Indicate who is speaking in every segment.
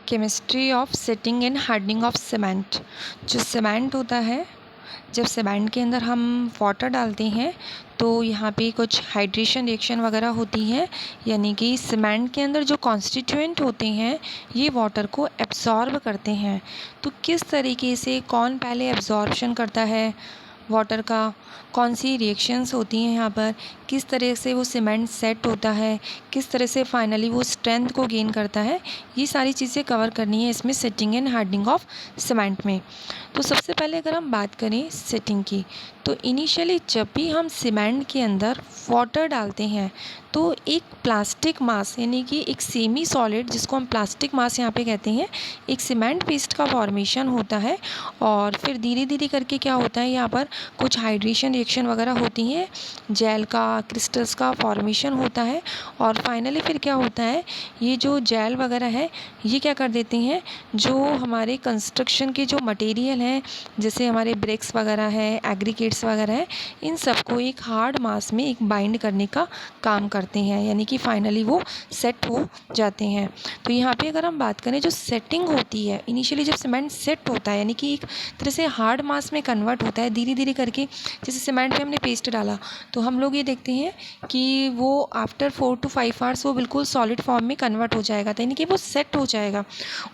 Speaker 1: Chemistry of setting and hardening of cement. जो cement होता है, जब सीमेंट के अंदर हम वाटर डालते हैं तो यहाँ पे कुछ हाइड्रेशन रिएक्शन वगैरह होती है, यानी कि सीमेंट के अंदर जो कॉन्स्टिट्यूएंट होते हैं ये वाटर को एब्जॉर्ब करते हैं। तो किस तरीके से कौन पहले एब्जॉर्प्शन करता है वाटर का, कौन सी रिएक्शंस होती हैं यहाँ पर, किस तरह से वो सीमेंट सेट होता है, किस तरह से फाइनली वो स्ट्रेंथ को गेन करता है, ये सारी चीज़ें कवर करनी है इसमें setting and hardening of cement में। तो सबसे पहले अगर हम बात करें सेटिंग की, तो इनिशियली जब भी हम सीमेंट के अंदर वाटर डालते हैं तो एक प्लास्टिक मास, यानी कि एक सेमी सॉलिड, जिसको हम प्लास्टिक मास यहाँ पे कहते हैं, एक सीमेंट पेस्ट का फॉर्मेशन होता है। और फिर धीरे धीरे करके क्या होता है, यहाँ पर कुछ हाइड्रेशन रिएक्शन वगैरह होती हैं, जेल का, क्रिस्टल्स का फॉर्मेशन होता है। और फाइनली फिर क्या होता है, ये जो जेल वगैरह है ये क्या कर देते हैं, जो हमारे कंस्ट्रक्शन के जो मटेरियल हैं, जैसे हमारे ब्रिक्स वगैरह है, एग्रीगेट्स वगैरह है, इन सबको एक हार्ड मास में एक बाइंड करने का काम करते हैं, यानी कि फाइनली वो सेट हो जाते हैं। तो यहाँ पे अगर हम बात करें, जो सेटिंग होती है इनिशियली जब सीमेंट सेट होता है, यानी कि एक तरह से हार्ड मास में कन्वर्ट होता है धीरे धीरे करके। जैसे सीमेंट में हमने पेस्ट डाला तो हम लोग ये देखते हैं कि वो आफ्टर 4 to 5 आवर्स वो बिल्कुल सॉलिड फॉर्म में कन्वर्ट हो जाएगा, यानी कि वो सेट हो जाएगा।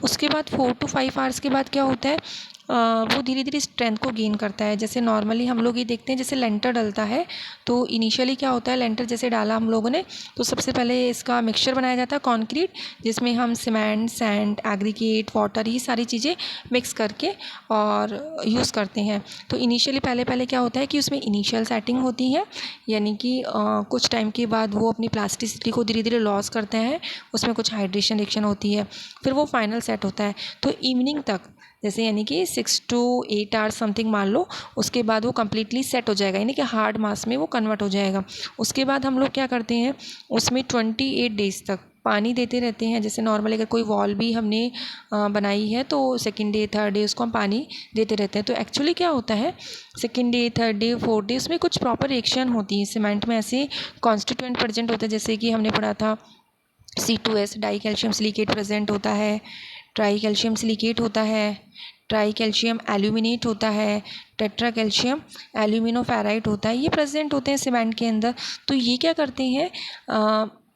Speaker 1: उसके बाद 4 to 5 आवर्स के बाद क्या होता है, वो धीरे धीरे स्ट्रेंथ को गेन करता है। जैसे नॉर्मली हम लोग ये देखते हैं, जैसे लेंटर डलता है तो इनिशियली क्या होता है, लेंटर जैसे डाला हम लोगों ने तो सबसे पहले इसका मिक्सचर बनाया जाता है कंक्रीट, जिसमें हम सीमेंट, सैंड, एग्रीगेट, वाटर, ये सारी चीज़ें मिक्स करके और यूज़ करते हैं। तो इनिशियली पहले पहले क्या होता है कि उसमें इनिशियल सेटिंग होती है, यानी कि कुछ टाइम के बाद वो अपनी प्लास्टिसिटी को धीरे धीरे लॉस करते हैं, उसमें कुछ हाइड्रेशन रिएक्शन होती है, फिर वो फाइनल सेट होता है। तो इवनिंग तक, जैसे यानी कि 6 to 8 आवर्स समथिंग मान लो, उसके बाद वो कम्प्लीटली सेट हो जाएगा, यानी कि हार्ड मास में वो कन्वर्ट हो जाएगा। उसके बाद हम लोग क्या करते हैं, उसमें 28 डेज़ तक पानी देते रहते हैं। जैसे नॉर्मली अगर कोई वॉल भी हमने बनाई है तो सेकेंड डे, थर्ड डे उसको हम पानी देते रहते हैं। तो एक्चुअली क्या होता है, second day, third day, fourth day उसमें कुछ प्रॉपर रिएक्शन होती है। सीमेंट में ऐसे कॉन्स्टिट्यूएंट प्रेजेंट होते हैं, जैसे कि हमने पढ़ा था C2S die calcium silicate present होता है, ट्राई कैल्शियम सिलिकेट होता है, ट्राई कैल्शियम एल्यूमिनेट होता है, टेट्रा कैल्शियम एल्यूमिनोफेराइट होता है, ये प्रेजेंट होते हैं सीमेंट के अंदर। तो ये क्या करते हैं,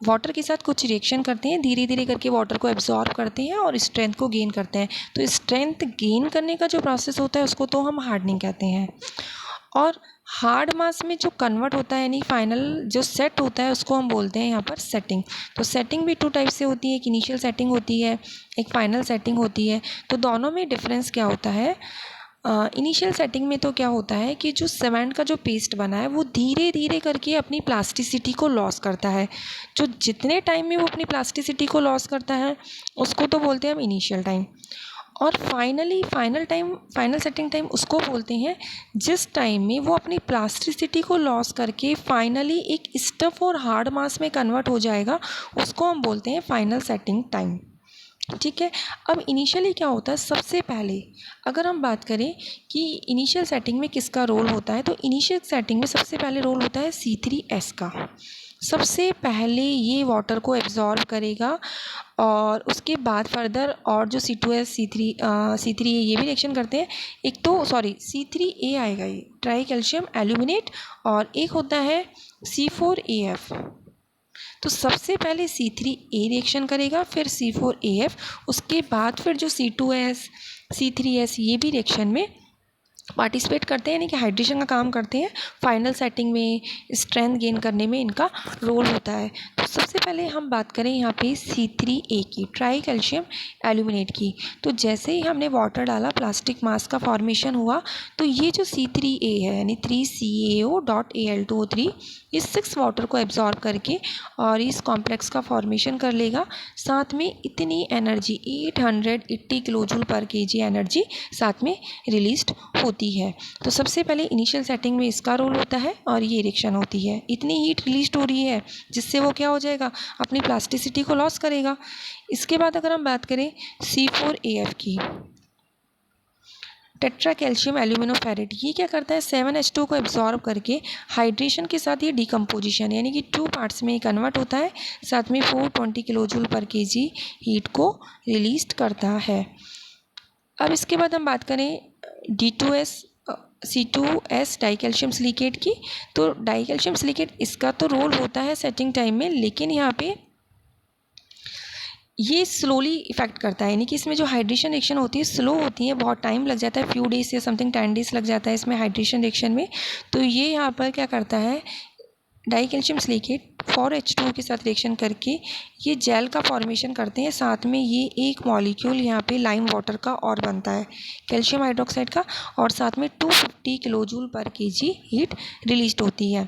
Speaker 1: वाटर के साथ कुछ रिएक्शन करते हैं, धीरे धीरे करके वाटर को एब्जॉर्ब करते हैं और स्ट्रेंथ को गेन करते हैं। तो स्ट्रेंथ गेन करने का जो प्रोसेस होता है उसको तो हम हार्डनिंग कहते हैं। और हार्ड मास में जो कन्वर्ट होता है, यानी फाइनल जो सेट होता है, उसको हम बोलते हैं यहाँ पर सेटिंग। तो सेटिंग भी 2 टाइप से होती है, एक इनिशियल सेटिंग होती है, एक फाइनल सेटिंग होती है। तो दोनों में डिफरेंस क्या होता है, इनिशियल सेटिंग में तो क्या होता है कि जो सीमेंट का जो पेस्ट बना है वो धीरे धीरे करके अपनी प्लास्टिसिटी को लॉस करता है। जो जितने टाइम में वो अपनी प्लास्टिसिटी को लॉस करता है उसको तो बोलते हैं हम इनिशियल टाइम। और फाइनल सेटिंग टाइम उसको बोलते हैं जिस टाइम में वो अपनी प्लास्टिसिटी को लॉस करके फाइनली एक स्टफ और हार्ड मास में कन्वर्ट हो जाएगा, उसको हम बोलते हैं फाइनल सेटिंग टाइम। ठीक है। अब इनिशियली क्या होता है, सबसे पहले अगर हम बात करें कि इनिशियल सेटिंग में किसका रोल होता है, तो इनिशियल सेटिंग में सबसे पहले रोल होता है C3S का। सबसे पहले ये वाटर को एब्जॉर्ब करेगा और उसके बाद फर्दर और जो C2S, C3A ये भी रिएक्शन करते हैं। एक तो C3A आएगा, ये ट्राई कैल्शियम एल्यूमिनेट, और एक होता है C4AF। तो सबसे पहले C3A रिएक्शन करेगा, फिर C4AF, उसके बाद फिर जो C2S, C3S ये भी रिएक्शन में पार्टिसिपेट करते हैं, यानी कि हाइड्रेशन का काम करते हैं। फाइनल सेटिंग में स्ट्रेंथ गेन करने में इनका रोल होता है। तो सबसे पहले हम बात करें यहाँ पे C3A की, ट्राई कैल्शियम एल्यूमिनेट की। तो जैसे ही हमने वाटर डाला, प्लास्टिक मास का फॉर्मेशन हुआ, तो ये जो C3A है, यानी 3CaO.Al2O3, इस 6 वाटर को एब्जॉर्ब करके और इस कॉम्प्लेक्स का फॉर्मेशन कर लेगा। साथ में इतनी एनर्जी 880 किलो जूल पर kg एनर्जी साथ में रिलीज्ड होती है। तो सबसे पहले इनिशियल सेटिंग में इसका रोल होता है और ये रिएक्शन होती है। इतनी हीट रिलीज हो रही है जिससे वो क्या हो जाएगा, अपनी प्लास्टिसिटी को लॉस करेगा। इसके बाद अगर हम बात करें C4AF की, टेट्रा कैल्शियम एल्यूमिनोफेरेट, ये क्या करता है 7H2 को एब्जॉर्ब करके हाइड्रेशन के साथ ये डिकम्पोजिशन यानी कि 2 पार्ट्स में कन्वर्ट होता है, साथ में 420 किलोजूल पर केजी हीट को रिलीज करता है। अब इसके बाद हम बात करें D2S C2S डाइकैल्शियम सिलिकेट की। तो डाइकैल्शियम सिलिकेट इसका तो रोल होता है सेटिंग टाइम में, लेकिन यहाँ पे ये स्लोली इफेक्ट करता है, यानी कि इसमें जो हाइड्रेशन रिएक्शन होती है स्लो होती है, बहुत टाइम लग जाता है, फ्यू डेज या समथिंग 10 डेज लग जाता है इसमें हाइड्रेशन रिएक्शन में। तो ये यहाँ पर क्या करता है डाइकैल्शियम सिलिकेट 4H2 के साथ रिएक्शन करके ये जेल का फॉर्मेशन करते हैं, साथ में ये एक मॉलिक्यूल यहाँ पे लाइम वाटर का और बनता है कैल्शियम हाइड्रोक्साइड का, और साथ में 250 किलोजूल पर केजी हीट रिलीज होती है।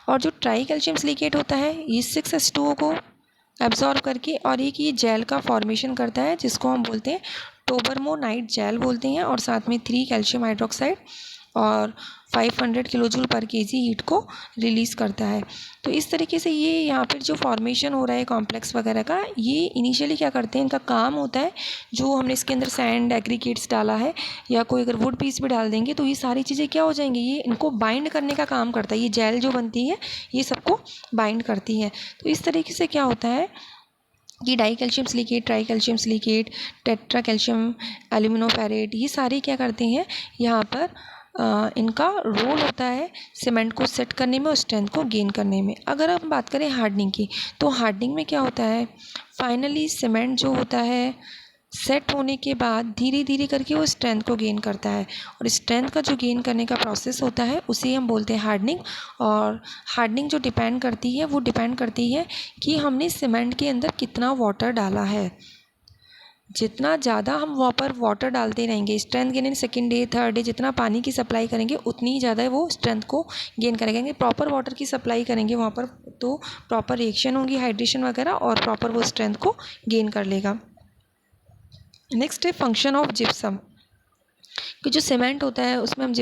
Speaker 1: और जो ट्राई कैल्शियम सिलिकेट होता है ये 6H2O को एब्जॉर्ब करके और एक ये जेल का फॉर्मेशन करता है जिसको हम बोलते हैं टोबरमोनाइट जेल बोलते हैं, और साथ में 3 कैल्शियम हाइड्रोक्साइड और 500 किलोजूल पर केजी हीट को रिलीज़ करता है। तो इस तरीके से ये यहाँ पर जो फॉर्मेशन हो रहा है कॉम्प्लेक्स वगैरह का, ये इनिशियली क्या करते हैं, इनका काम होता है जो हमने इसके अंदर सैंड एग्रीगेट्स डाला है या कोई अगर वुड पीस भी डाल देंगे तो ये सारी चीज़ें क्या हो जाएंगी, ये इनको बाइंड करने का काम करता है। ये जेल जो बनती है ये सबको बाइंड करती है। तो इस तरीके से क्या होता है कि dicalcium silicate, tri calcium silicate, tetra calcium aluminoferrite, ये सारे क्या करते हैं यहाँ पर इनका रोल होता है सीमेंट को सेट करने में और स्ट्रेंथ को गेन करने में। अगर हम बात करें हार्डनिंग की, तो हार्डनिंग में क्या होता है फाइनली सीमेंट जो होता है सेट होने के बाद धीरे धीरे करके वो स्ट्रेंथ को गेन करता है, और स्ट्रेंथ का जो गेन करने का प्रोसेस होता है उसे हम बोलते हैं हार्डनिंग। और हार्डनिंग जो डिपेंड करती है वो डिपेंड करती है कि हमने सीमेंट के अंदर कितना वाटर डाला है। जितना ज़्यादा हम वहाँ पर वाटर डालते रहेंगे strength gain, second day third day जितना पानी की सप्लाई करेंगे उतनी ही ज़्यादा वो स्ट्रेंथ को गेन करेंगे। प्रॉपर वाटर की सप्लाई करेंगे वहाँ पर तो प्रॉपर रिएक्शन होगी हाइड्रेशन वगैरह, और प्रॉपर वो स्ट्रेंथ को गेन कर लेगा। नेक्स्ट है फंक्शन ऑफ जिप्सम, कि जो सीमेंट होता है उसमें हम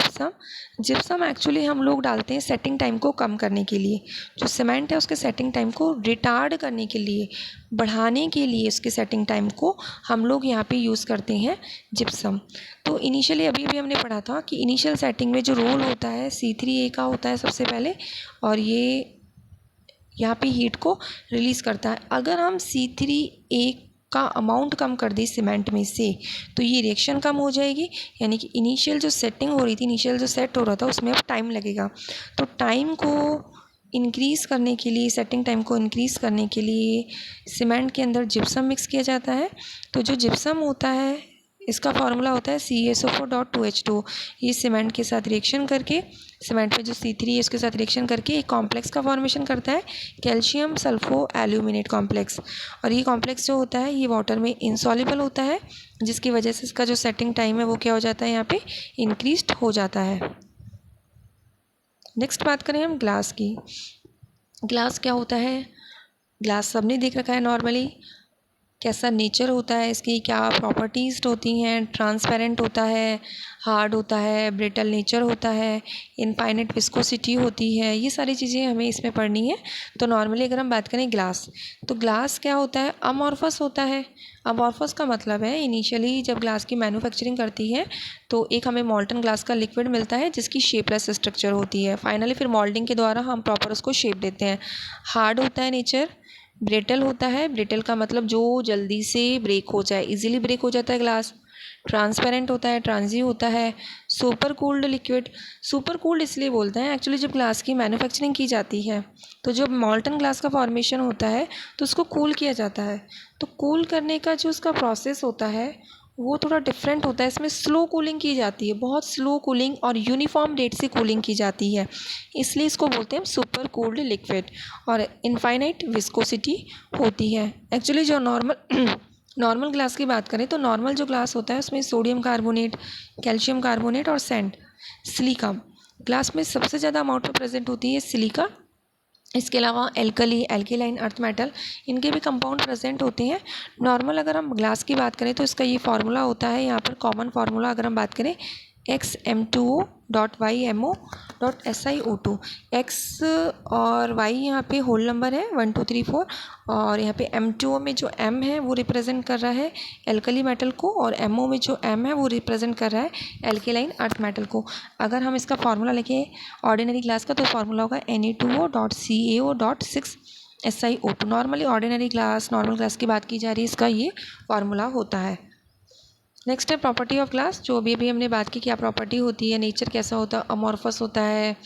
Speaker 1: जिप्सम एक्चुअली हम लोग डालते हैं सेटिंग टाइम को कम करने के लिए। जो सीमेंट है उसके सेटिंग टाइम को रिटार्ड करने के लिए, बढ़ाने के लिए उसके सेटिंग टाइम को हम लोग यहाँ पे यूज़ करते हैं जिप्सम। तो इनिशियली अभी हमने पढ़ा था कि इनिशियल सेटिंग में जो रोल होता है C3A का होता है सबसे पहले, और ये यहाँ पे हीट को रिलीज़ करता है। अगर हम C3A का अमाउंट कम कर दी सीमेंट में से तो ये रिएक्शन कम हो जाएगी, यानी कि इनिशियल जो सेटिंग हो रही थी, इनिशियल जो सेट हो रहा था उसमें अब टाइम लगेगा। तो टाइम को इंक्रीज़ करने के लिए, सेटिंग टाइम को इंक्रीज़ करने के लिए सीमेंट के अंदर जिप्सम मिक्स किया जाता है। तो जो जिप्सम होता है इसका फार्मूला होता है CaSO4.2H2। ये सीमेंट के साथ रिएक्शन करके, सीमेंट में जो C3 है इसके साथ रिएक्शन करके एक कॉम्प्लेक्स का फॉर्मेशन करता है कैल्शियम सल्फो एल्यूमिनेट कॉम्प्लेक्स। और ये कॉम्प्लेक्स जो होता है ये वाटर में इनसॉल्युबल होता है, जिसकी वजह से इसका जो सेटिंग टाइम है वो क्या हो जाता है यहाँ पे इंक्रीज्ड हो जाता है। नेक्स्ट बात करें हम ग्लास की। ग्लास क्या होता है, ग्लास सबने देख रखा है नॉर्मली, कैसा नेचर होता है इसकी, क्या प्रॉपर्टीज़ होती हैं, ट्रांसपेरेंट होता है, हार्ड होता है, ब्रिटल नेचर होता है, इनफाइनाइट विस्कोसिटी होती है, ये सारी चीज़ें हमें इसमें पढ़नी है। तो नॉर्मली अगर हम बात करें ग्लास, तो ग्लास क्या होता है अमॉर्फस होता है। अमॉर्फस का मतलब है इनिशियली जब ग्लास की मैन्युफैक्चरिंग करती है तो एक हमें मॉल्टन ग्लास का लिक्विड मिलता है जिसकी शेपलेस स्ट्रक्चर होती है। फाइनली फिर मोल्डिंग के द्वारा हम प्रॉपर उसको शेप देते हैं। हार्ड होता है नेचर, ब्रिटल होता है, ब्रिटल का मतलब जो जल्दी से ब्रेक हो जाए, इजीली ब्रेक हो जाता है ग्लास। ट्रांसपेरेंट होता है, ट्रांजी होता है। Super cooled liquid, super cooled इसलिए बोलते हैं एक्चुअली जब ग्लास की मैन्युफैक्चरिंग की जाती है तो जब मॉल्टन ग्लास का फॉर्मेशन होता है तो उसको कूल किया जाता है। तो कूल करने का जो उसका प्रोसेस होता है वो थोड़ा डिफरेंट होता है। इसमें स्लो कूलिंग की जाती है, बहुत स्लो कूलिंग और यूनिफॉर्म रेट से कूलिंग की जाती है, इसलिए इसको बोलते हैं सुपर कूल्ड लिक्विड। और इनफाइनाइट विस्कोसिटी होती है। एक्चुअली जो नॉर्मल ग्लास की बात करें तो नॉर्मल जो ग्लास होता है उसमें सोडियम कार्बोनेट, कैल्शियम कार्बोनेट और सैंड, सिलिका, ग्लास में सबसे ज़्यादा अमाउंट में प्रेजेंट होती है सिलिका। इसके अलावा एल्कली, एल्केलाइन, अर्थ मेटल, इनके भी कंपाउंड प्रेजेंट होते हैं। नॉर्मल अगर हम ग्लास की बात करें तो इसका ये फार्मूला होता है, यहाँ पर कॉमन फार्मूला अगर हम बात करें XM2O.YMO.SiO2। X और Y यहाँ पे होल नंबर है 1 2 3 4, और यहाँ पे M2O में जो M है वो रिप्रेजेंट कर रहा है एल्कली मेटल को, और MO में जो M है वो रिप्रेजेंट कर रहा है एल्केलाइन अर्थ मेटल को। अगर हम इसका फार्मूला लिखें ऑर्डिनरी ग्लास का, तो फार्मूला होगा Na2O.CaO.6SiO2। Normally ordinary glass, normal glass की बात की जा रही है, इसका ये फार्मूला होता है। नेक्स्ट है प्रॉपर्टी ऑफ ग्लास, जो अभी हमने बात की क्या प्रॉपर्टी होती है, नेचर कैसा होता है, अमॉर्फस होता है,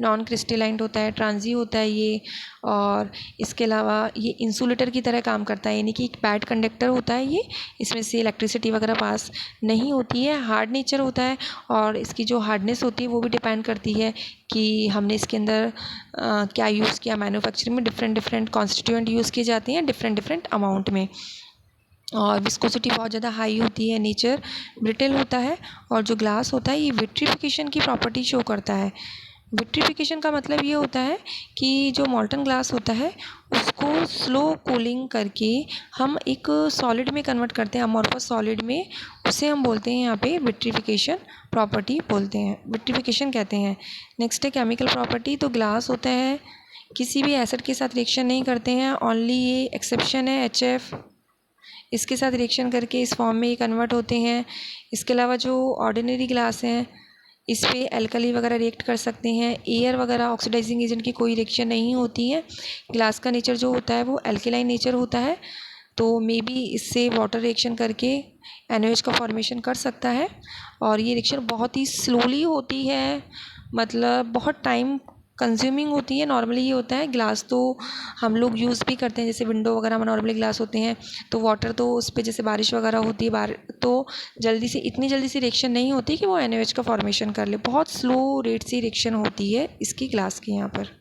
Speaker 1: नॉन क्रिस्टलाइन होता है, ट्रांजी होता है ये, और इसके अलावा ये इंसुलेटर की तरह काम करता है, यानी कि एक पैड कंडक्टर होता है ये, इसमें से इलेक्ट्रिसिटी वगैरह पास नहीं होती है, हार्ड नेचर होता है, और इसकी जो हार्डनेस होती है वो भी डिपेंड करती है कि हमने इसके अंदर क्या यूज़ किया। मैन्युफैक्चरिंग में डिफरेंट कॉन्स्टिट्यूएंट यूज़ किए जाते हैं डिफरेंट अमाउंट में, और विस्कोसिटी बहुत ज़्यादा हाई होती है, नेचर ब्रिटल होता है, और जो ग्लास होता है ये विट्रिफिकेशन की प्रॉपर्टी शो करता है। विट्रिफिकेशन का मतलब ये होता है कि जो मॉल्टन ग्लास होता है उसको स्लो कूलिंग करके हम एक सॉलिड में कन्वर्ट करते हैं, अमॉर्फस सॉलिड में, उसे हम बोलते हैं यहाँ पे विट्रिफिकेशन प्रॉपर्टी बोलते हैं, विट्रिफिकेशन कहते हैं। नेक्स्ट है केमिकल प्रॉपर्टी। तो ग्लास होता है किसी भी एसिड के साथ रिएक्शन नहीं करते हैं, ओनली ये एक्सेप्शन है HF, इसके साथ रिएक्शन करके इस फॉर्म में ये कन्वर्ट होते हैं। इसके अलावा जो ऑर्डिनरी ग्लास हैं इस पे एल्कली वगैरह रिएक्ट कर सकते हैं, एयर वगैरह ऑक्सीडाइजिंग एजेंट की कोई रिएक्शन नहीं होती है। ग्लास का नेचर जो होता है वो एल्केलाइन नेचर होता है, तो मे बी इससे वाटर रिएक्शन करके NaOH का फॉर्मेशन कर सकता है, और ये रिएक्शन बहुत ही स्लोली होती है, मतलब बहुत टाइम कंज्यूमिंग होती है। नॉर्मली ये होता है ग्लास तो हम लोग यूज़ भी करते हैं, जैसे विंडो वगैरह में नॉर्मली ग्लास होते हैं, तो वाटर तो उस पर जैसे बारिश वगैरह होती है तो इतनी जल्दी से रिएक्शन नहीं होती कि वो NaOH का फॉर्मेशन कर ले, बहुत स्लो रेट से रिएक्शन होती है इसकी ग्लास की यहाँ पर।